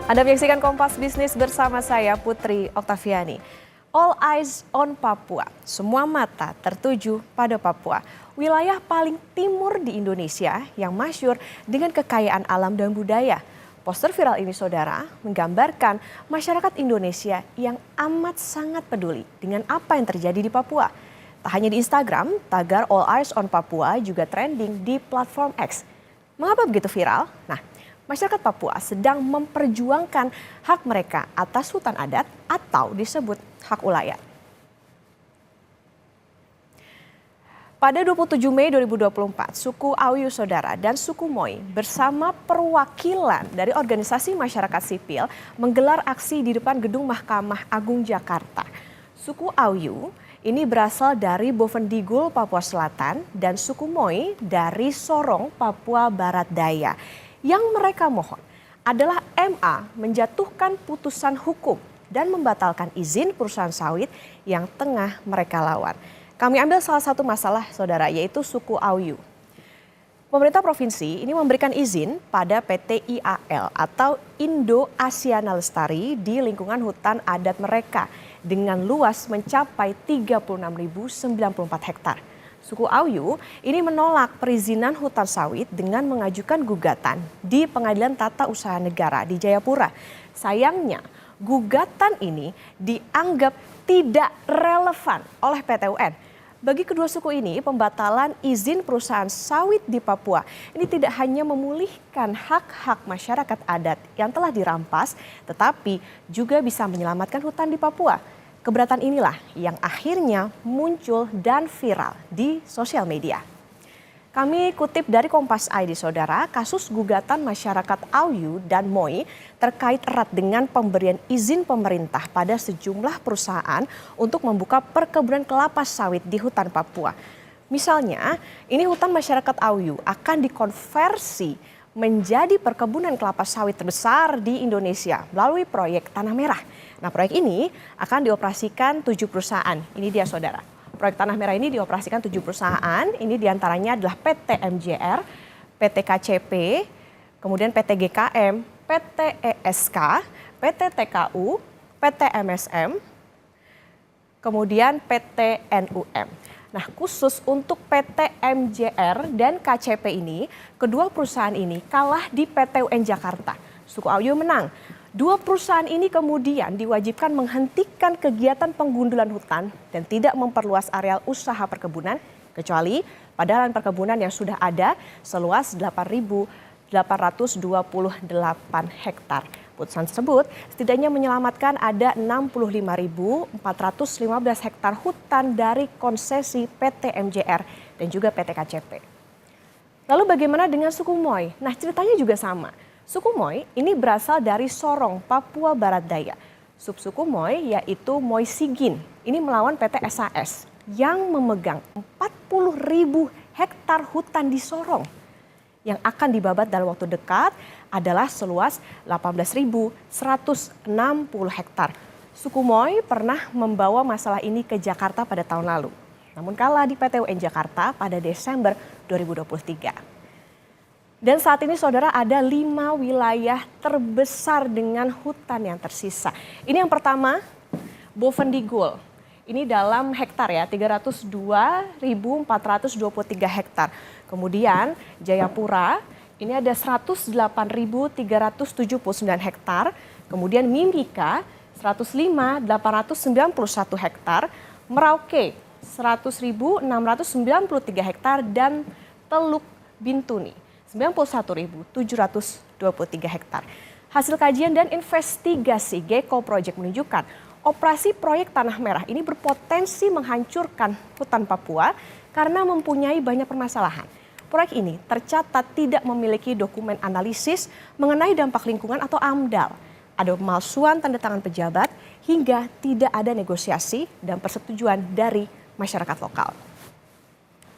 Anda menyaksikan Kompas Bisnis bersama saya Putri Oktaviani. All eyes on Papua, semua mata tertuju pada Papua. Wilayah paling timur di Indonesia yang masyhur dengan kekayaan alam dan budaya. Poster viral ini saudara menggambarkan masyarakat Indonesia yang amat sangat peduli dengan apa yang terjadi di Papua. Tak hanya di Instagram, tagar All Eyes on Papua juga trending di platform X. Mengapa begitu viral? Nah, masyarakat Papua sedang memperjuangkan hak mereka atas hutan adat atau disebut hak ulayat. Pada 27 Mei 2024, suku Auyu Saudara dan suku Moi bersama perwakilan dari organisasi masyarakat sipil menggelar aksi di depan gedung Mahkamah Agung Jakarta. Suku Auyu ini berasal dari Bovendigul, Papua Selatan dan suku Moi dari Sorong, Papua Barat Daya. Yang mereka mohon adalah MA menjatuhkan putusan hukum dan membatalkan izin perusahaan sawit yang tengah mereka lawan. Kami ambil salah satu masalah saudara, yaitu suku Auyu. Pemerintah provinsi ini memberikan izin pada PT IAL atau Indo-Asiana Lestari di lingkungan hutan adat mereka dengan luas mencapai 36.094 hektar. Suku Auyu ini menolak perizinan hutan sawit dengan mengajukan gugatan di Pengadilan Tata Usaha Negara di Jayapura. Sayangnya, gugatan ini dianggap tidak relevan oleh PT UN. Bagi kedua suku ini, pembatalan izin perusahaan sawit di Papua ini tidak hanya memulihkan hak-hak masyarakat adat yang telah dirampas, tetapi juga bisa menyelamatkan hutan di Papua. Keberatan inilah yang akhirnya muncul dan viral di sosial media. Kami kutip dari Kompas ID saudara, kasus gugatan masyarakat Auyu dan Moi terkait erat dengan pemberian izin pemerintah pada sejumlah perusahaan untuk membuka perkebunan kelapa sawit di hutan Papua. Misalnya, ini hutan masyarakat Auyu akan dikonversi menjadi perkebunan kelapa sawit terbesar di Indonesia melalui proyek Tanah Merah. Nah, proyek ini akan dioperasikan 7 perusahaan. Ini dia saudara. Proyek Tanah Merah ini dioperasikan 7 perusahaan. Ini diantaranya adalah PT MJR, PT KCP, kemudian PT GKM, PT ESK, PT TKU, PT MSM, kemudian PT NUM. Nah, khusus untuk PT MJR dan KCP ini, kedua perusahaan ini kalah di PT UN Jakarta. Suku Auyu menang. Dua perusahaan ini kemudian diwajibkan menghentikan kegiatan penggundulan hutan dan tidak memperluas areal usaha perkebunan, kecuali pada lahan perkebunan yang sudah ada seluas 8.828 hektar. Putusan tersebut setidaknya menyelamatkan ada 65.415 hektar hutan dari konsesi PT MJR dan juga PT KCP. Lalu bagaimana dengan suku Moi? Nah, ceritanya juga sama. Suku Moi ini berasal dari Sorong, Papua Barat Daya. Subsuku Moi yaitu Moi Sigin. Ini melawan PT SAS yang memegang 40.000 hektar hutan di Sorong. Yang akan dibabat dalam waktu dekat adalah seluas 18.160 hektar. Suku Moi pernah membawa masalah ini ke Jakarta pada tahun lalu. Namun kalah di PT UN Jakarta pada Desember 2023. Dan saat ini saudara ada 5 wilayah terbesar dengan hutan yang tersisa. Ini yang pertama, Bovendigul. Ini dalam hektar ya, 302.423 hektar. Kemudian Jayapura, ini ada 108.379 hektar. Kemudian Mimika, 105.891 hektar. Merauke, 100.693 hektar. Dan Teluk Bintuni, 91.723 hektar. Hasil kajian dan investigasi Gecko Project menunjukkan operasi proyek Tanah Merah ini berpotensi menghancurkan hutan Papua karena mempunyai banyak permasalahan. Proyek ini tercatat tidak memiliki dokumen analisis mengenai dampak lingkungan atau AMDAL. Ada pemalsuan tanda tangan pejabat hingga tidak ada negosiasi dan persetujuan dari masyarakat lokal.